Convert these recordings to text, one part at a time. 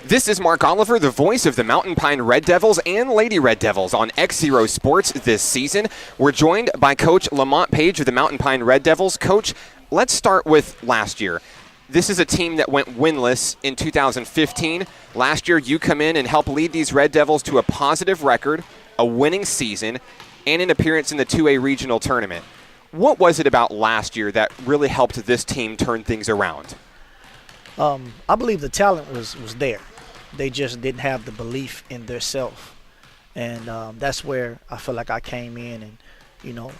This is Mark Oliver, the voice of the Mountain Pine Red Devils and Lady Red Devils on XZero Sports this season. We're joined by Coach LaMont Page of the Mountain Pine Red Devils. Coach, let's start with last year. This is a team that went winless in 2015. Last year, you come in and help lead these Red Devils to a positive record, a winning season, and an appearance in the 2A regional tournament. What was it about last year that really helped this team turn things around? I believe the talent was there. They just didn't have the belief in themselves. And that's where I feel like I came in and,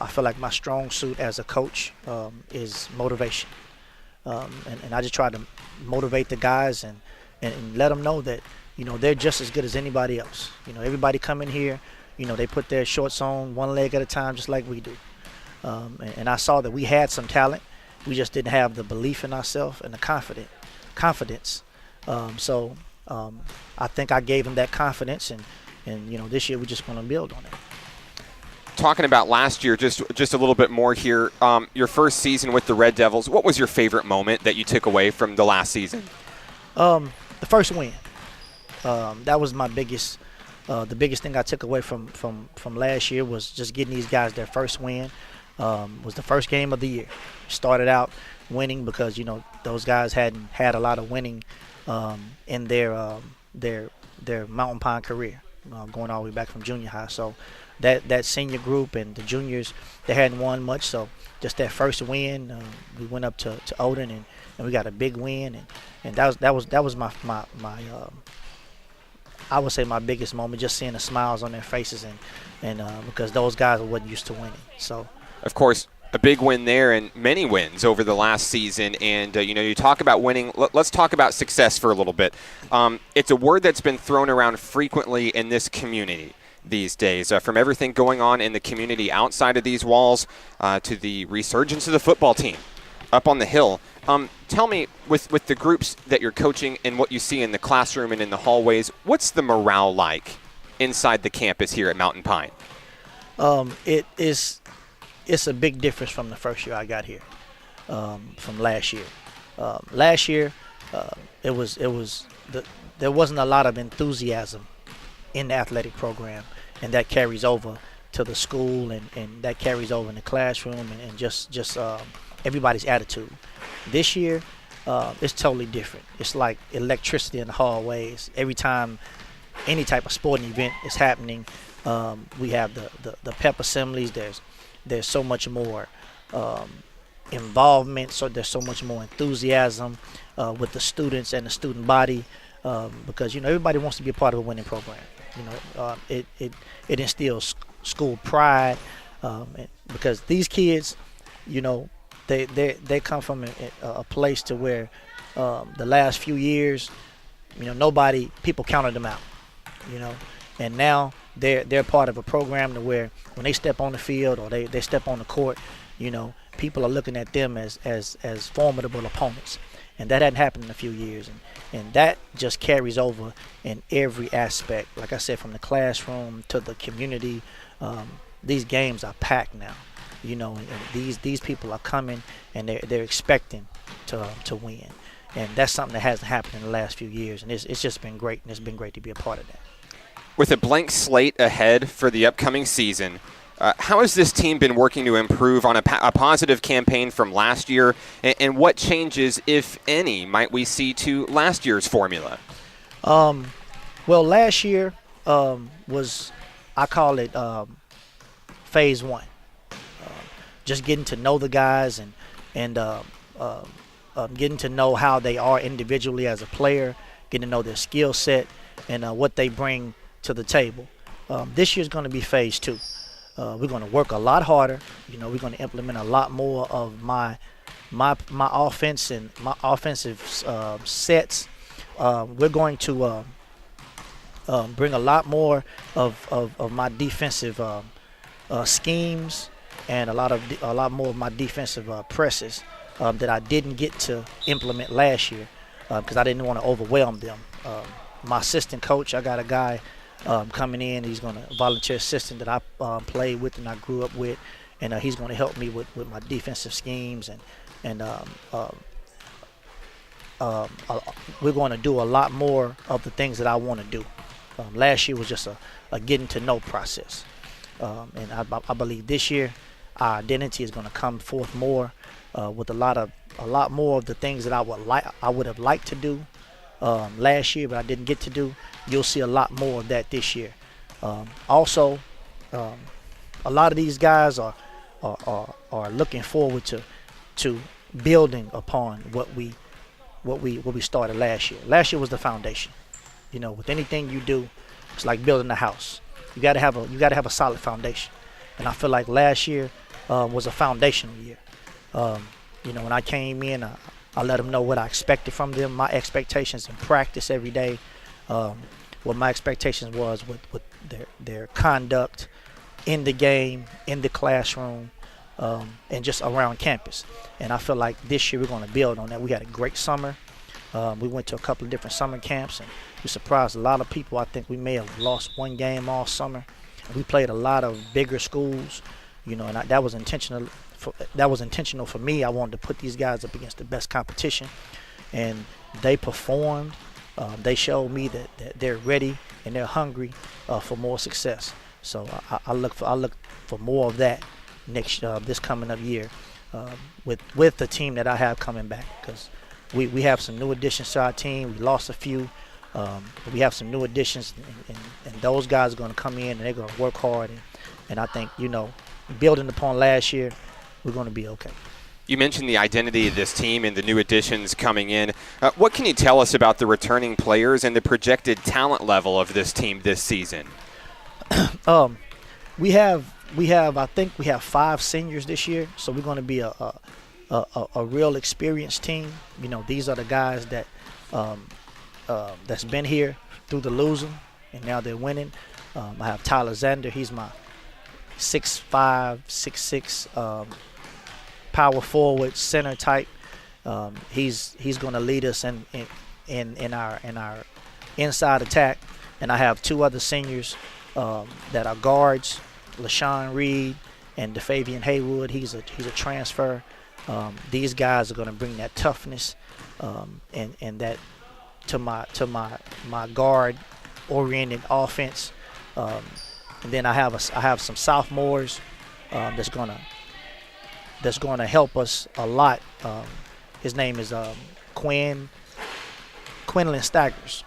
I feel like my strong suit as a coach is motivation. And I just try to motivate the guys and let them know that, they're just as good as anybody else. Everybody come in here, they put their shorts on one leg at a time just like we do. And I saw that we had some talent. We just didn't have the belief in ourselves and the confidence. I think I gave them that confidence, and this year we're just going to build on it. Talking about last year, just a little bit more here. Your first season with the Red Devils, what was your favorite moment that you took away from the last season? The first win. That was my biggest. The biggest thing I took away from last year was just getting these guys their first win. Was the first game of the year. Started out winning because those guys hadn't had a lot of winning in their Mountain Pine career, going all the way back from junior high. So that senior group and the juniors, they hadn't won much. So just that first win, we went up to Odin and we got a big win, and that was my I would say my biggest moment, just seeing the smiles on their faces and because those guys wasn't used to winning. So of course, a big win there and many wins over the last season. And, you talk about winning. Let's talk about success for a little bit. It's a word that's been thrown around frequently in this community these days, from everything going on in the community outside of these walls to the resurgence of the football team up on the hill. Tell me, with the groups that you're coaching and what you see in the classroom and in the hallways, what's the morale like inside the campus here at Mountain Pine? It's a big difference from the first year I got here, from last year. Last year, there wasn't a lot of enthusiasm in the athletic program, and that carries over to the school, and that carries over in the classroom, and just everybody's attitude. This year, it's totally different. It's like electricity in the hallways. Every time any type of sporting event is happening, we have the pep assemblies. There's so much more involvement, so there's so much more enthusiasm with the students and the student body, because everybody wants to be a part of a winning program. It instills school pride, because these kids, they come from a place to where the last few years, people counted them out, and now they're part of a program to where when they step on the field or they step on the court, people are looking at them as formidable opponents. And that hadn't happened in a few years. And that just carries over in every aspect. Like I said, from the classroom to the community, these games are packed now. And these people are coming and they're expecting to win. And that's something that hasn't happened in the last few years. And it's just been great, and it's been great to be a part of that. With a blank slate ahead for the upcoming season, how has this team been working to improve on a positive campaign from last year, and what changes, if any, might we see to last year's formula? Well, last year was, I call it phase one. Just getting to know the guys and getting to know how they are individually as a player, getting to know their skill set and what they bring to the table. This year's going to be phase two. We're going to work a lot harder. We're going to implement a lot more of my offense and my offensive sets. We're going to bring a lot more of my defensive schemes and a lot more of my defensive presses that I didn't get to implement last year because I didn't want to overwhelm them. My assistant coach, I got a guy coming in. He's going to volunteer assistant that I played with and I grew up with, and he's going to help me with my defensive schemes and we're going to do a lot more of the things that I want to do. Last year was just a getting to know process, and I believe this year our identity is going to come forth more with a lot more of the things that I would have liked to do last year, but I didn't get to do. You'll see a lot more of that this year. Also, a lot of these guys are looking forward to building upon what we started last year. Last year was the foundation. With anything you do, it's like building a house. You got to have a solid foundation, and I feel like last year was a foundational year. When I came in, I let them know what I expected from them, my expectations in practice every day, what my expectations was with their conduct in the game, in the classroom, and just around campus. And I feel like this year we're going to build on that. We had a great summer. We went to a couple of different summer camps, and we surprised a lot of people. I think we may have lost one game all summer. We played a lot of bigger schools, and that was intentional. That was intentional for me. I wanted to put these guys up against the best competition, and they performed. They showed me that they're ready and they're hungry for more success. So I look for more of that this coming up year with the team that I have coming back, because we have some new additions to our team. We lost a few. We have some new additions, and those guys are going to come in and they're going to work hard. And I think, building upon last year, we're going to be okay. You mentioned the identity of this team and the new additions coming in. What can you tell us about the returning players and the projected talent level of this team this season? We have I think we have 5 seniors this year, so we're going to be a real experienced team. These are the guys that that's been here through the losing, and now they're winning. I have Tyler Zander. He's my 6'5", 6'6", power forward, center type. He's going to lead us in our inside attack. And I have 2 other seniors that are guards, LaShawn Reed and DeFavian Haywood. He's a transfer. These guys are going to bring that toughness and that to my guard oriented offense. And then I have some sophomores that's gonna help us a lot. His name is Quinlan Staggers.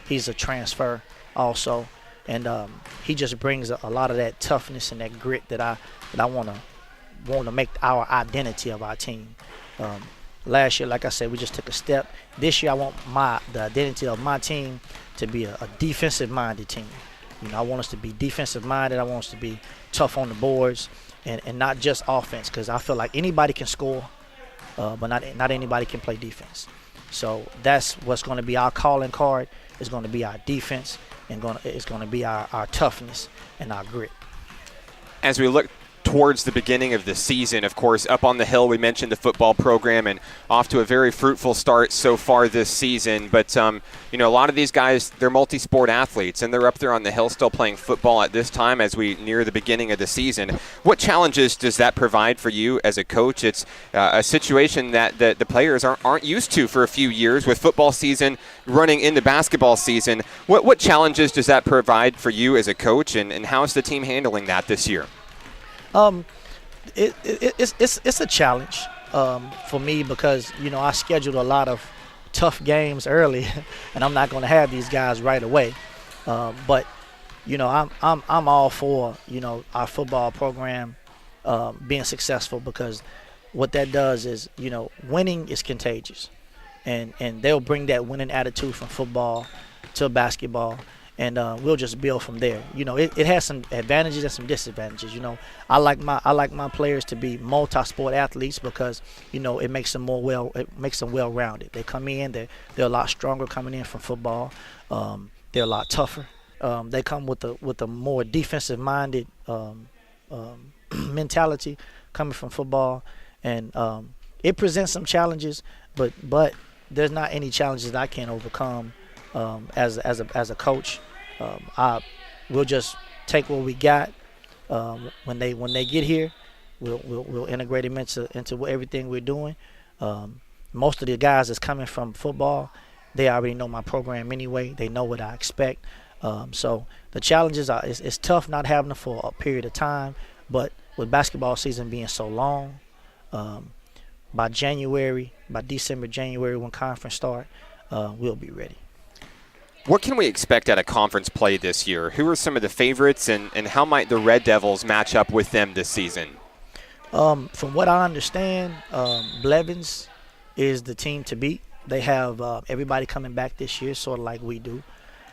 He's a transfer also, and he just brings a lot of that toughness and that grit that I want to make our identity of our team. Last year, like I said, we just took a step. This year, I want the identity of my team to be a defensive-minded team. I want us to be defensive-minded. I want us to be tough on the boards and not just offense, because I feel like anybody can score, but not anybody can play defense. So that's what's going to be our calling card. It's going to be our defense, and it's going to be our toughness and our grit. As we look towards the beginning of the season, of course, up on the hill, we mentioned the football program and off to a very fruitful start so far this season. But, a lot of these guys, they're multi-sport athletes, and they're up there on the hill still playing football at this time as we near the beginning of the season. What challenges does that provide for you as a coach? It's a situation that the players aren't used to for a few years, with football season running into basketball season. What challenges does that provide for you as a coach, and how is the team handling that this year? It's a challenge for me, because I scheduled a lot of tough games early, and I'm not going to have these guys right away. But I'm all for our football program being successful, because what that does is winning is contagious, and they'll bring that winning attitude from football to basketball. And we'll just build from there. It has some advantages and some disadvantages. I like my players to be multi-sport athletes, because it makes them well-rounded. They come in, they're a lot stronger coming in from football. They're a lot tougher. They come with a more defensive-minded mentality coming from football, and it presents some challenges. But there's not any challenges that I can't overcome as a coach. We'll just take what we got. When they get here, we'll integrate them into everything we're doing, most of the guys that's coming from football, they already know my program anyway. They know what I expect. So the challenges are it's tough not having them for a period of time, but with basketball season being so long, by December, January, when conference start, we'll be ready. What can we expect out of conference play this year? Who are some of the favorites, and how might the Red Devils match up with them this season? From what I understand, Blevins is the team to beat. They have everybody coming back this year, sort of like we do.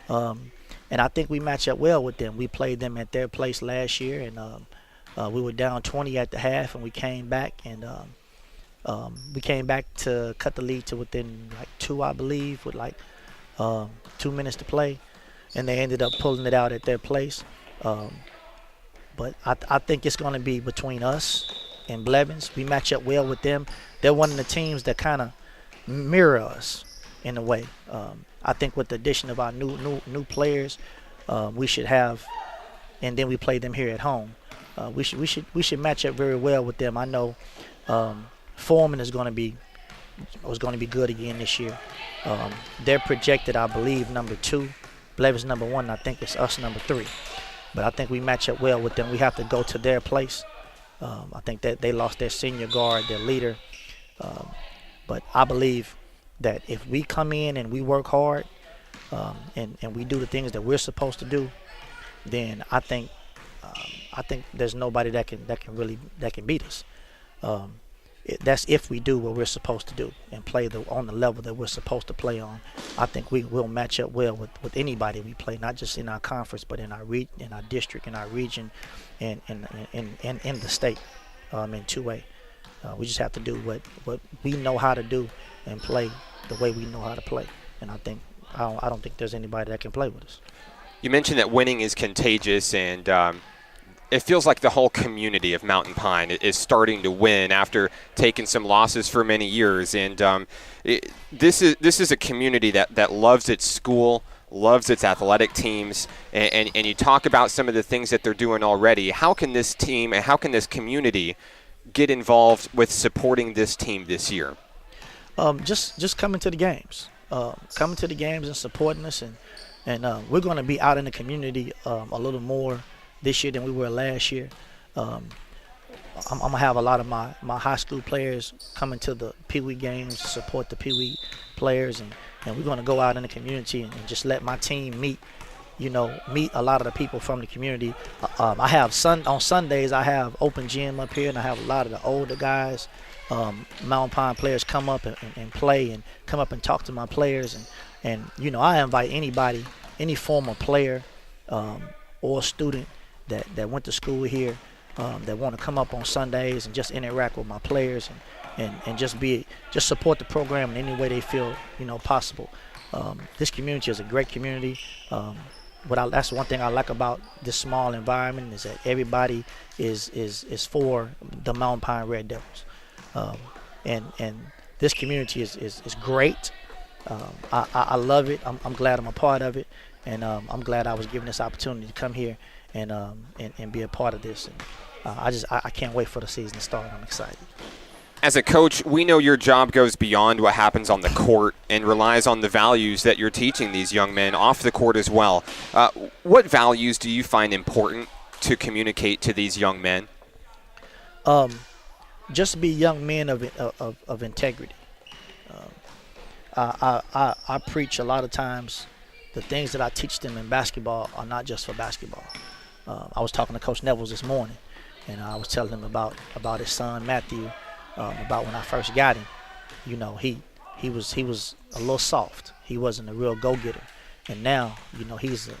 And I think we match up well with them. We played them at their place last year, and we were down 20 at the half, and we came back, and we came back to cut the lead to within like 2, I believe, with like 2 minutes to play, and they ended up pulling it out at their place. But I think it's going to be between us and Blevins. We match up well with them. They're one of the teams that kind of mirror us in a way. I think with the addition of our new players, we should have, and then we play them here at home. We should match up very well with them. I know Foreman is going to be good again this year. They're projected, I believe, number 2. Blevins number 1. I think it's us number 3. But I think we match up well with them. We have to go to their place. I think that they lost their senior guard, their leader. But I believe that if we come in and we work hard and we do the things that we're supposed to do, then I think there's nobody that can beat us. That's if we do what we're supposed to do and play on the level that we're supposed to play on. I think we will match up well with anybody we play, not just in our conference, but in our district, in our region, and in the state, in 2A. We just have to do what we know how to do and play the way we know how to play. And I don't think there's anybody that can play with us. You mentioned that winning is contagious, and it feels like the whole community of Mountain Pine is starting to win after taking some losses for many years. And this is a community that loves its school, loves its athletic teams, and you talk about some of the things that they're doing already. How can this team and how can this community get involved with supporting this team this year? Just coming to the games. Coming to the games and supporting us. And we're going to be out in the community a little more this year than we were last year. I'm going to have a lot of my high school players coming to the Pee Wee games to support the Pee Wee players. And we're going to go out in the community and just let my team meet a lot of the people from the community. I have on Sundays, I have open gym up here, and I have a lot of the older guys, Mountain Pine players come up and play and come up and talk to my players. And I invite anybody, any former player or student that went to school here that want to come up on Sundays and just interact with my players and just support the program in any way they feel possible. This community is a great community. That's one thing I like about this small environment is that everybody is for the Mountain Pine Red Devils, and this community is great. I love it. I'm glad I'm a part of it, and I'm glad I was given this opportunity to come here and be a part of this. And I can't wait for the season to start. I'm excited. As a coach, we know your job goes beyond what happens on the court and relies on the values that you're teaching these young men off the court as well. What values do you find important to communicate to these young men? Just be young men of integrity. I preach a lot of times the things that I teach them in basketball are not just for basketball. I was talking to Coach Nevels this morning, and I was telling him about his son Matthew. About when I first got him, he was a little soft. He wasn't a real go-getter, and now he's a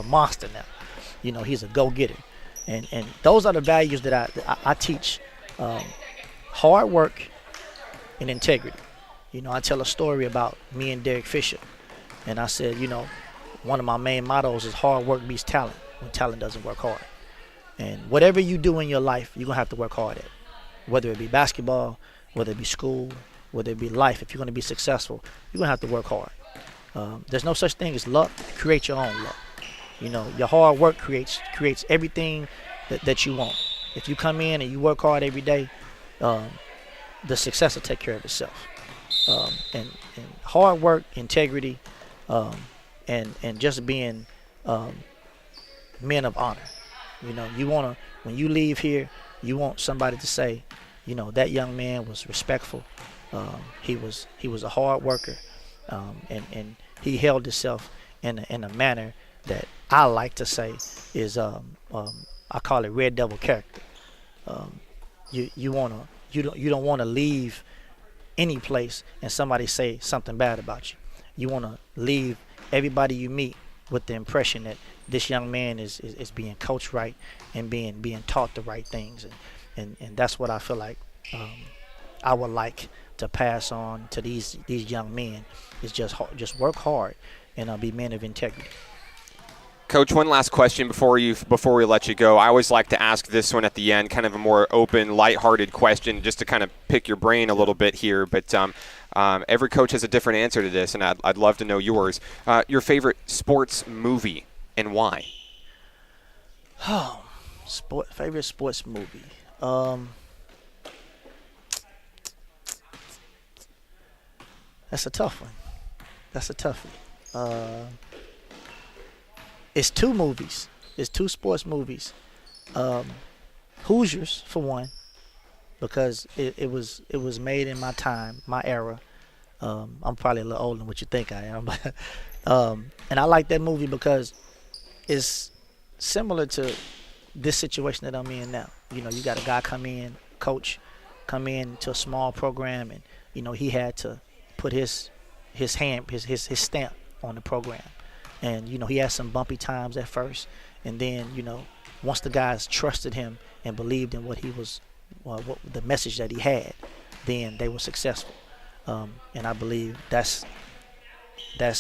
monster now. He's a go-getter, and those are the values that I teach. Hard work and integrity. I tell a story about me and Derek Fisher, and I said, one of my main mottos is hard work beats talent when talent doesn't work hard. And whatever you do in your life, you're going to have to work hard at. Whether it be basketball, whether it be school, whether it be life, if you're going to be successful, you're going to have to work hard. There's no such thing as luck. Create your own luck. Your hard work creates everything that you want. If you come in and you work hard every day, the success will take care of itself. And hard work, integrity, and just being men of honor. You want to, when you leave here, you want somebody to say, that young man was respectful. He was a hard worker, and he held himself in a manner that I like to say is I call it Red Devil character. You don't want to leave any place and somebody say something bad about you. You want to leave everybody you meet with the impression that this young man is being coached right and being taught the right things, and that's what I feel like I would like to pass on to these young men is just work hard and be men of integrity. Coach, one last question before we let you go. I always like to ask this one at the end, kind of a more open, lighthearted question, just to kind of pick your brain a little bit here. But every coach has a different answer to this, and I'd love to know yours. Your favorite sports movie and why? Oh, favorite sports movie. That's a tough one. That's a toughie. It's two movies. It's two sports movies. Hoosiers for one, because it was made in my time, my era. I'm probably a little older than what you think I am, but and I like that movie because it's similar to this situation that I'm in now. You got a guy come in to a small program, and he had to put his stamp on the program. And, he had some bumpy times at first. And then, once the guys trusted him and believed in what he was, what the message that he had, then they were successful. And I believe that's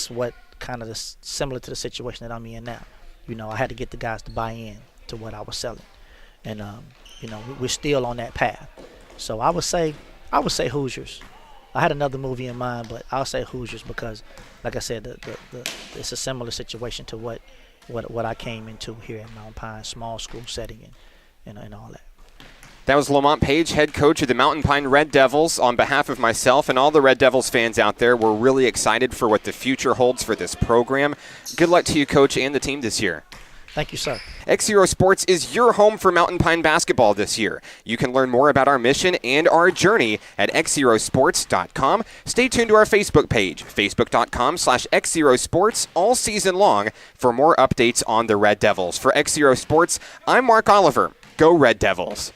what kind of similar to the situation that I'm in now. I had to get the guys to buy in to what I was selling. And, we're still on that path. So I would say Hoosiers. I had another movie in mind, but I'll say Hoosiers because, like I said, it's a similar situation to what I came into here in Mountain Pine, small school setting and all that. That was LaMont Page, head coach of the Mountain Pine Red Devils. On behalf of myself and all the Red Devils fans out there, we're really excited for what the future holds for this program. Good luck to you, Coach, and the team this year. Thank you, sir. XZero Sports is your home for Mountain Pine basketball this year. You can learn more about our mission and our journey at XZeroSports.com. Stay tuned to our Facebook page, Facebook.com/XZeroSports, all season long for more updates on the Red Devils. For XZero Sports, I'm Mark Oliver. Go Red Devils.